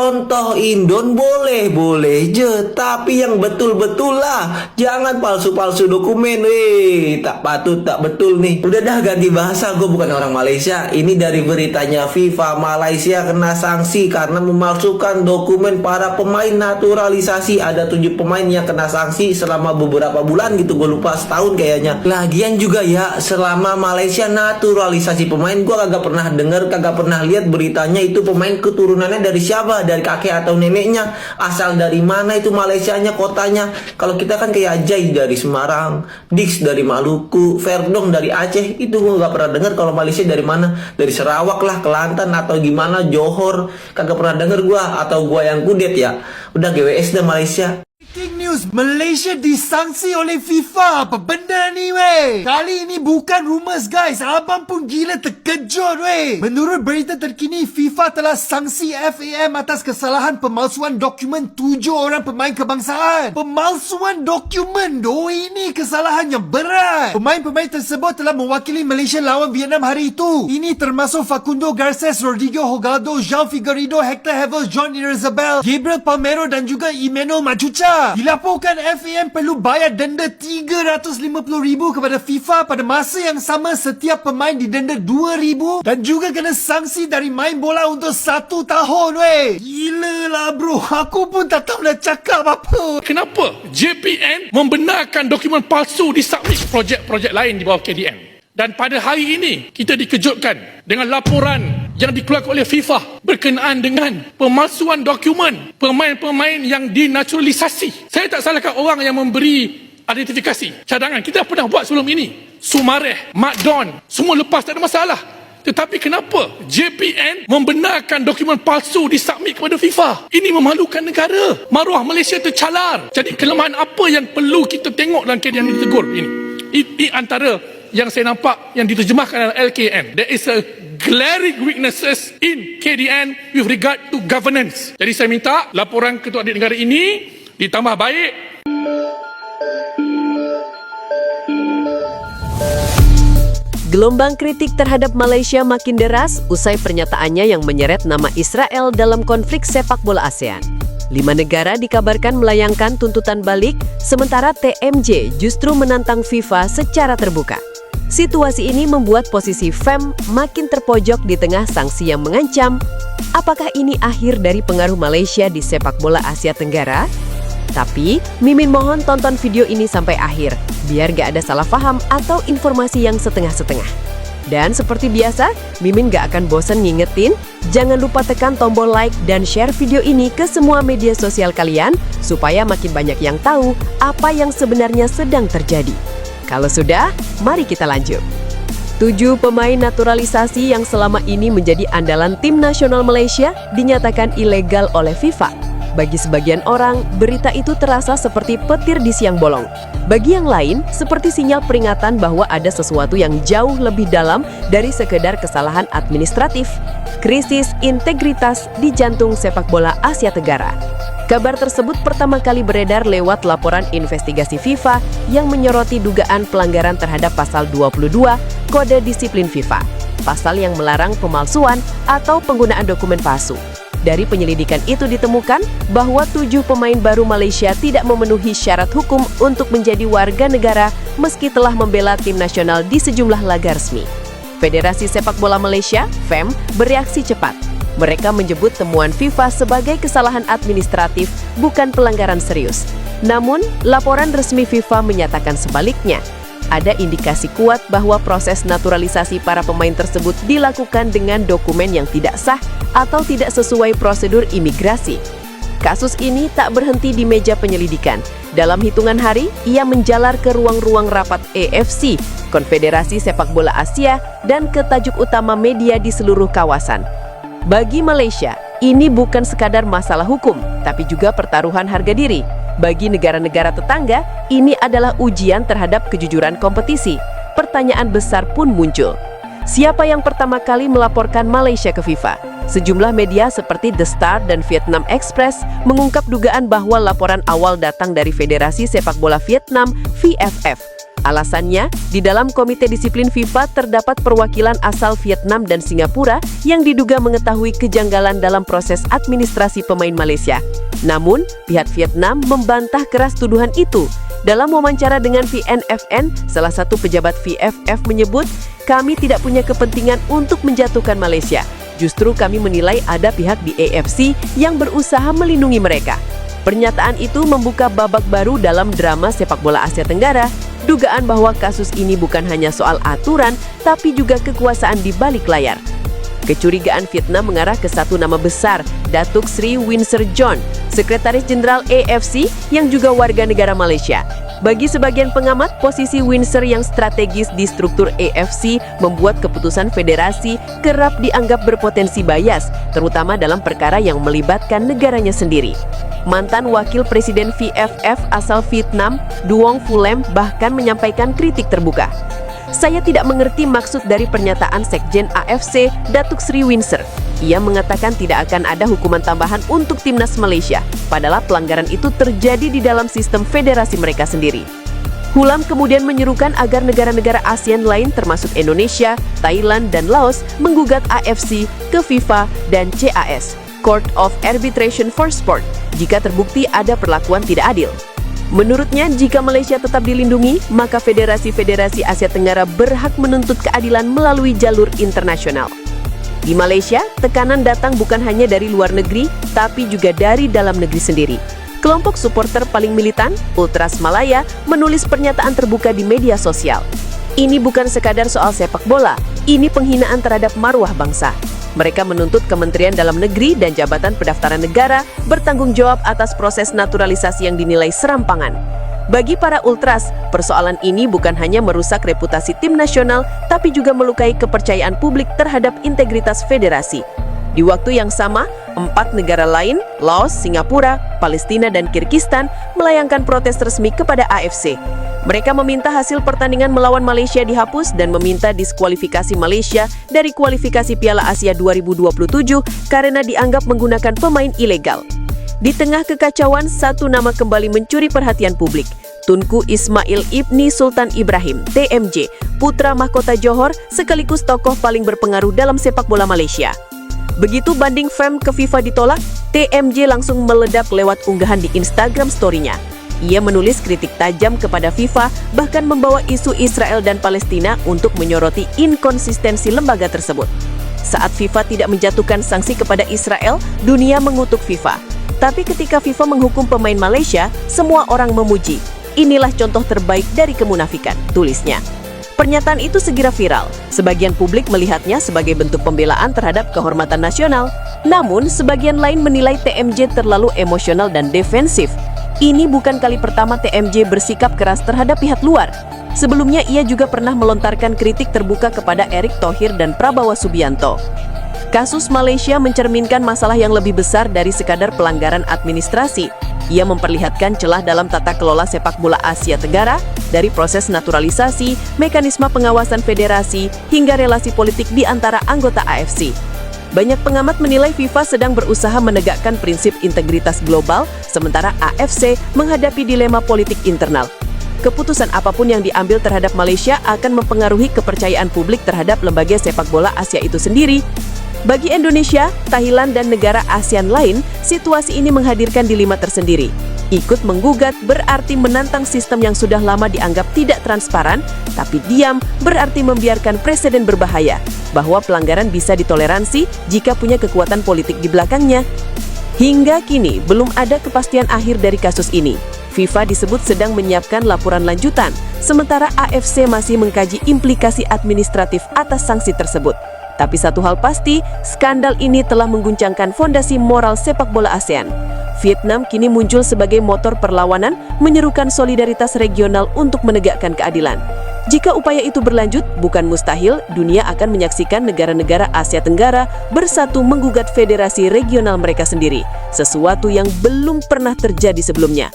contoh Indon boleh je, tapi yang betul-betul lah, jangan palsu-palsu dokumen. Tak patut, tak betul nih. Udah dah, ganti bahasa, gue bukan orang Malaysia. Ini dari beritanya FIFA, Malaysia kena sanksi karena memalsukan dokumen para pemain naturalisasi. Ada 7 pemain yang kena sanksi selama beberapa bulan gitu, gue lupa, setahun kayaknya. Lagian juga ya, selama Malaysia naturalisasi pemain, gue kagak pernah denger, kagak pernah lihat beritanya itu pemain keturunannya dari siapa, dari kakek atau neneknya, asal dari mana itu Malaysianya, kotanya. Kalau kita kan kayak Ajay dari Semarang, Dix dari Maluku, Verdong dari Aceh, itu gue gak pernah denger. Kalau Malaysia dari mana, dari Sarawak lah, Kelantan atau gimana, Johor, kagak pernah denger gue, atau gue yang kudet ya. Udah GWS dah Malaysia. Breaking news, Malaysia disangsi oleh FIFA. Apa benda ni weh? Kali ini bukan rumours guys, abang pun gila terkejut weh. Menurut berita terkini, FIFA telah sanksi FAM atas kesalahan pemalsuan dokumen 7 orang pemain kebangsaan. Pemalsuan dokumen doh, ini kesalahan yang berat. Pemain-pemain tersebut telah mewakili Malaysia lawan Vietnam hari itu. Ini termasuk Facundo Garces, Rodrigo Holgado, João Figueiredo, Hector Havels, John Irazabal, Gabriel Palmeiro dan juga Emmanuel Machuca. Dilaporkan FAM perlu bayar denda RM350,000 kepada FIFA pada masa yang sama setiap pemain didenda RM2,000 dan juga kena sanksi dari main bola untuk 1 tahun weh. Gila lah bro, aku pun tak tahu nak cakap apa. Kenapa JPN membenarkan dokumen palsu disubmit projek-projek lain di bawah KDN? Dan pada hari ini kita dikejutkan dengan laporan yang dikeluarkan oleh FIFA berkenaan dengan pemalsuan dokumen pemain-pemain yang dinaturalisasi. Saya tak salahkan orang yang memberi identifikasi cadangan. Kita pernah buat sebelum ini. Sumareh, Mat Don, semua lepas, tak ada masalah. Tetapi kenapa JPN membenarkan dokumen palsu disubmit kepada FIFA? Ini memalukan negara. Maruah Malaysia tercalar. Jadi kelemahan apa yang perlu kita tengok dalam KDN ditegur ini? Ini antara yang saya nampak yang diterjemahkan dalam LKN. There is a glaring weaknesses in KDN with regard to governance. Jadi saya minta laporan Ketua Adik Negara ini ditambah baik. Gelombang kritik terhadap Malaysia makin deras usai pernyataannya yang menyeret nama Israel dalam konflik sepak bola ASEAN. 5 negara dikabarkan melayangkan tuntutan balik, sementara TMJ justru menantang FIFA secara terbuka. Situasi ini membuat posisi FAM makin terpojok di tengah sanksi yang mengancam. Apakah ini akhir dari pengaruh Malaysia di sepak bola Asia Tenggara? Tapi, Mimin mohon tonton video ini sampai akhir, biar gak ada salah paham atau informasi yang setengah-setengah. Dan seperti biasa, Mimin gak akan bosan ngingetin, jangan lupa tekan tombol like dan share video ini ke semua media sosial kalian, supaya makin banyak yang tahu apa yang sebenarnya sedang terjadi. Kalau sudah, mari kita lanjut. 7 pemain naturalisasi yang selama ini menjadi andalan tim nasional Malaysia dinyatakan ilegal oleh FIFA. Bagi sebagian orang, berita itu terasa seperti petir di siang bolong. Bagi yang lain, seperti sinyal peringatan bahwa ada sesuatu yang jauh lebih dalam dari sekedar kesalahan administratif. Krisis integritas di jantung sepak bola Asia Tenggara. Kabar tersebut pertama kali beredar lewat laporan investigasi FIFA yang menyoroti dugaan pelanggaran terhadap pasal 22 Kode Disiplin FIFA, pasal yang melarang pemalsuan atau penggunaan dokumen palsu. Dari penyelidikan itu ditemukan bahwa 7 pemain baru Malaysia tidak memenuhi syarat hukum untuk menjadi warga negara meski telah membela tim nasional di sejumlah laga resmi. Federasi Sepak Bola Malaysia, FAM, bereaksi cepat. Mereka menyebut temuan FIFA sebagai kesalahan administratif, bukan pelanggaran serius. Namun, laporan resmi FIFA menyatakan sebaliknya. Ada indikasi kuat bahwa proses naturalisasi para pemain tersebut dilakukan dengan dokumen yang tidak sah atau tidak sesuai prosedur imigrasi. Kasus ini tak berhenti di meja penyelidikan. Dalam hitungan hari, ia menjalar ke ruang-ruang rapat AFC, Konfederasi Sepak Bola Asia, dan ke tajuk utama media di seluruh kawasan. Bagi Malaysia, ini bukan sekadar masalah hukum, tapi juga pertaruhan harga diri. Bagi negara-negara tetangga, ini adalah ujian terhadap kejujuran kompetisi. Pertanyaan besar pun muncul. Siapa yang pertama kali melaporkan Malaysia ke FIFA? Sejumlah media seperti The Star dan Vietnam Express mengungkap dugaan bahwa laporan awal datang dari Federasi Sepak Bola Vietnam, VFF. Alasannya, di dalam Komite Disiplin FIFA terdapat perwakilan asal Vietnam dan Singapura yang diduga mengetahui kejanggalan dalam proses administrasi pemain Malaysia. Namun, pihak Vietnam membantah keras tuduhan itu. Dalam wawancara dengan VNFN, salah satu pejabat VFF menyebut, "Kami tidak punya kepentingan untuk menjatuhkan Malaysia. Justru kami menilai ada pihak di AFC yang berusaha melindungi mereka." Pernyataan itu membuka babak baru dalam drama sepak bola Asia Tenggara. Dugaan bahwa kasus ini bukan hanya soal aturan, tapi juga kekuasaan di balik layar. Kecurigaan Vietnam mengarah ke satu nama besar, Datuk Seri Winsor John, Sekretaris Jenderal AFC yang juga warga negara Malaysia. Bagi sebagian pengamat, posisi Winsor yang strategis di struktur AFC membuat keputusan federasi kerap dianggap berpotensi bias, terutama dalam perkara yang melibatkan negaranya sendiri. Mantan Wakil Presiden VFF asal Vietnam, Duong Phu-Lem, bahkan menyampaikan kritik terbuka. "Saya tidak mengerti maksud dari pernyataan Sekjen AFC, Datuk Seri Winsor. Ia mengatakan tidak akan ada hukuman tambahan untuk timnas Malaysia, padahal pelanggaran itu terjadi di dalam sistem federasi mereka sendiri." Phu-Lem kemudian menyerukan agar negara-negara ASEAN lain termasuk Indonesia, Thailand, dan Laos menggugat AFC ke FIFA dan CAS, Court of Arbitration for Sport, jika terbukti ada perlakuan tidak adil. Menurutnya, jika Malaysia tetap dilindungi, maka federasi-federasi Asia Tenggara berhak menuntut keadilan melalui jalur internasional. Di Malaysia, tekanan datang bukan hanya dari luar negeri, tapi juga dari dalam negeri sendiri. Kelompok supporter paling militan, Ultras Malaya, menulis pernyataan terbuka di media sosial. "Ini bukan sekadar soal sepak bola, ini penghinaan terhadap marwah bangsa." Mereka menuntut Kementerian Dalam Negeri dan Jabatan Pendaftaran Negara bertanggung jawab atas proses naturalisasi yang dinilai serampangan. Bagi para ultras, persoalan ini bukan hanya merusak reputasi tim nasional, tapi juga melukai kepercayaan publik terhadap integritas federasi. Di waktu yang sama, 4 negara lain, Laos, Singapura, Palestina, dan Kirgistan, melayangkan protes resmi kepada AFC. Mereka meminta hasil pertandingan melawan Malaysia dihapus dan meminta diskualifikasi Malaysia dari kualifikasi Piala Asia 2027 karena dianggap menggunakan pemain ilegal. Di tengah kekacauan, satu nama kembali mencuri perhatian publik. Tunku Ismail Ibni Sultan Ibrahim, TMJ, putra mahkota Johor, sekaligus tokoh paling berpengaruh dalam sepak bola Malaysia. Begitu banding FEM ke FIFA ditolak, TMJ langsung meledak lewat unggahan di Instagram story-nya. Ia menulis kritik tajam kepada FIFA, bahkan membawa isu Israel dan Palestina untuk menyoroti inkonsistensi lembaga tersebut. Saat FIFA tidak menjatuhkan sanksi kepada Israel, dunia mengutuk FIFA. Tapi ketika FIFA menghukum pemain Malaysia, semua orang memuji. "Inilah contoh terbaik dari kemunafikan," tulisnya. Pernyataan itu segera viral. Sebagian publik melihatnya sebagai bentuk pembelaan terhadap kehormatan nasional. Namun, sebagian lain menilai TMJ terlalu emosional dan defensif. Ini bukan kali pertama TMJ bersikap keras terhadap pihak luar. Sebelumnya, ia juga pernah melontarkan kritik terbuka kepada Erick Thohir dan Prabowo Subianto. Kasus Malaysia mencerminkan masalah yang lebih besar dari sekadar pelanggaran administrasi. Ia memperlihatkan celah dalam tata kelola sepak bola Asia Tenggara, dari proses naturalisasi, mekanisme pengawasan federasi, hingga relasi politik di antara anggota AFC. Banyak pengamat menilai FIFA sedang berusaha menegakkan prinsip integritas global, sementara AFC menghadapi dilema politik internal. Keputusan apapun yang diambil terhadap Malaysia akan mempengaruhi kepercayaan publik terhadap lembaga sepak bola Asia itu sendiri. Bagi Indonesia, Thailand, dan negara ASEAN lain, situasi ini menghadirkan dilema tersendiri. Ikut menggugat berarti menantang sistem yang sudah lama dianggap tidak transparan, tapi diam berarti membiarkan preseden berbahaya, bahwa pelanggaran bisa ditoleransi jika punya kekuatan politik di belakangnya. Hingga kini, belum ada kepastian akhir dari kasus ini. FIFA disebut sedang menyiapkan laporan lanjutan, sementara AFC masih mengkaji implikasi administratif atas sanksi tersebut. Tapi satu hal pasti, skandal ini telah mengguncangkan fondasi moral sepak bola ASEAN. Vietnam kini muncul sebagai motor perlawanan, menyerukan solidaritas regional untuk menegakkan keadilan. Jika upaya itu berlanjut, bukan mustahil dunia akan menyaksikan negara-negara Asia Tenggara bersatu menggugat federasi regional mereka sendiri, sesuatu yang belum pernah terjadi sebelumnya.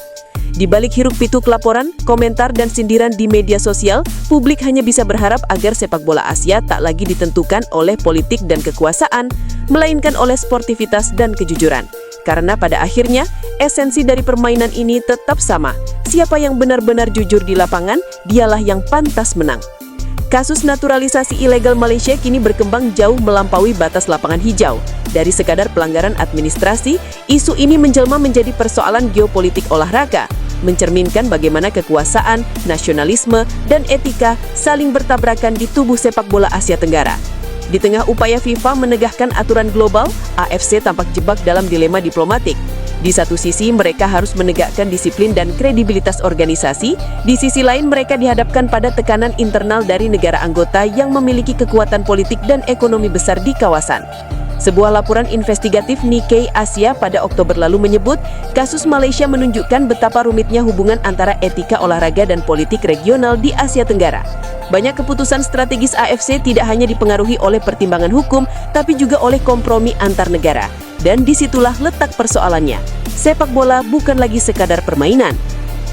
Di balik hiruk-pikuk laporan, komentar, dan sindiran di media sosial, publik hanya bisa berharap agar sepak bola Asia tak lagi ditentukan oleh politik dan kekuasaan, melainkan oleh sportivitas dan kejujuran. Karena pada akhirnya, esensi dari permainan ini tetap sama. Siapa yang benar-benar jujur di lapangan, dialah yang pantas menang. Kasus naturalisasi ilegal Malaysia kini berkembang jauh melampaui batas lapangan hijau. Dari sekadar pelanggaran administrasi, isu ini menjelma menjadi persoalan geopolitik olahraga, mencerminkan bagaimana kekuasaan, nasionalisme, dan etika saling bertabrakan di tubuh sepak bola Asia Tenggara. Di tengah upaya FIFA menegakkan aturan global, AFC tampak jebak dalam dilema diplomatik. Di satu sisi, mereka harus menegakkan disiplin dan kredibilitas organisasi. Di sisi lain, mereka dihadapkan pada tekanan internal dari negara anggota yang memiliki kekuatan politik dan ekonomi besar di kawasan. Sebuah laporan investigatif Nikkei Asia pada Oktober lalu menyebut, kasus Malaysia menunjukkan betapa rumitnya hubungan antara etika olahraga dan politik regional di Asia Tenggara. Banyak keputusan strategis AFC tidak hanya dipengaruhi oleh pertimbangan hukum, tapi juga oleh kompromi antar negara. Dan disitulah letak persoalannya. Sepak bola bukan lagi sekadar permainan.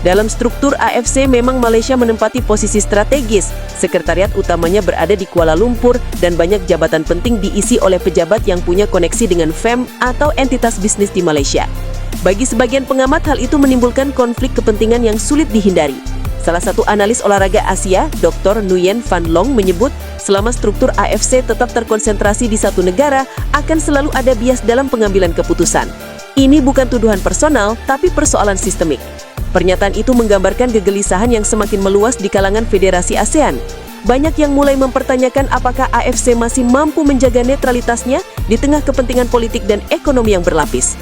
Dalam struktur AFC memang Malaysia menempati posisi strategis. Sekretariat utamanya berada di Kuala Lumpur dan banyak jabatan penting diisi oleh pejabat yang punya koneksi dengan FEM atau entitas bisnis di Malaysia. Bagi sebagian pengamat, hal itu menimbulkan konflik kepentingan yang sulit dihindari. Salah satu analis olahraga Asia, Dr. Nguyen Van Long menyebut, selama struktur AFC tetap terkonsentrasi di satu negara, akan selalu ada bias dalam pengambilan keputusan. Ini bukan tuduhan personal, tapi persoalan sistemik. Pernyataan itu menggambarkan kegelisahan yang semakin meluas di kalangan Federasi ASEAN. Banyak yang mulai mempertanyakan apakah AFC masih mampu menjaga netralitasnya di tengah kepentingan politik dan ekonomi yang berlapis.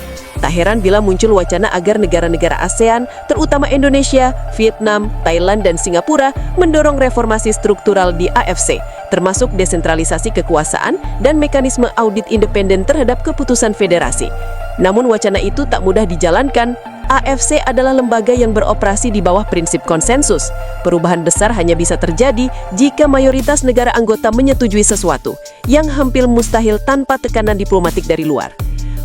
Tak heran bila muncul wacana agar negara-negara ASEAN, terutama Indonesia, Vietnam, Thailand, dan Singapura, mendorong reformasi struktural di AFC, termasuk desentralisasi kekuasaan dan mekanisme audit independen terhadap keputusan federasi. Namun wacana itu tak mudah dijalankan. AFC adalah lembaga yang beroperasi di bawah prinsip konsensus. Perubahan besar hanya bisa terjadi jika mayoritas negara anggota menyetujui sesuatu, yang hampir mustahil tanpa tekanan diplomatik dari luar.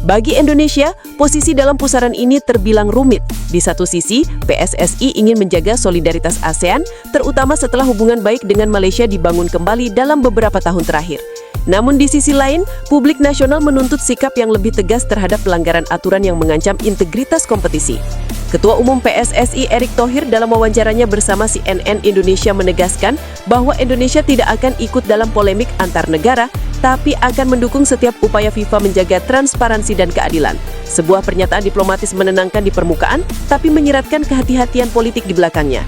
Bagi Indonesia, posisi dalam pusaran ini terbilang rumit. Di satu sisi, PSSI ingin menjaga solidaritas ASEAN, terutama setelah hubungan baik dengan Malaysia dibangun kembali dalam beberapa tahun terakhir. Namun di sisi lain, publik nasional menuntut sikap yang lebih tegas terhadap pelanggaran aturan yang mengancam integritas kompetisi. Ketua Umum PSSI Erick Thohir dalam wawancaranya bersama CNN Indonesia menegaskan bahwa Indonesia tidak akan ikut dalam polemik antar negara, tapi akan mendukung setiap upaya FIFA menjaga transparansi dan keadilan. Sebuah pernyataan diplomatis menenangkan di permukaan, tapi menyiratkan kehati-hatian politik di belakangnya.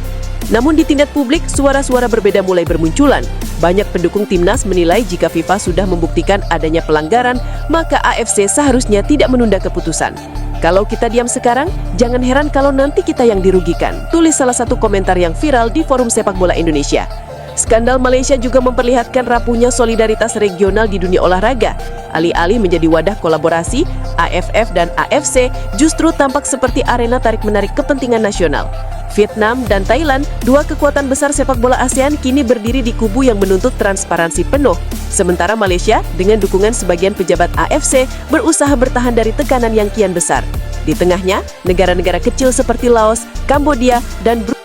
Namun di tingkat publik, suara-suara berbeda mulai bermunculan. Banyak pendukung timnas menilai jika FIFA sudah membuktikan adanya pelanggaran, maka AFC seharusnya tidak menunda keputusan. Kalau kita diam sekarang, jangan heran kalau nanti kita yang dirugikan, tulis salah satu komentar yang viral di Forum Sepak Bola Indonesia. Skandal Malaysia juga memperlihatkan rapuhnya solidaritas regional di dunia olahraga. Alih-alih menjadi wadah kolaborasi, AFF dan AFC justru tampak seperti arena tarik-menarik kepentingan nasional. Vietnam dan Thailand, dua kekuatan besar sepak bola ASEAN, kini berdiri di kubu yang menuntut transparansi penuh. Sementara Malaysia, dengan dukungan sebagian pejabat AFC, berusaha bertahan dari tekanan yang kian besar. Di tengahnya, negara-negara kecil seperti Laos, Kambodia, dan Brunei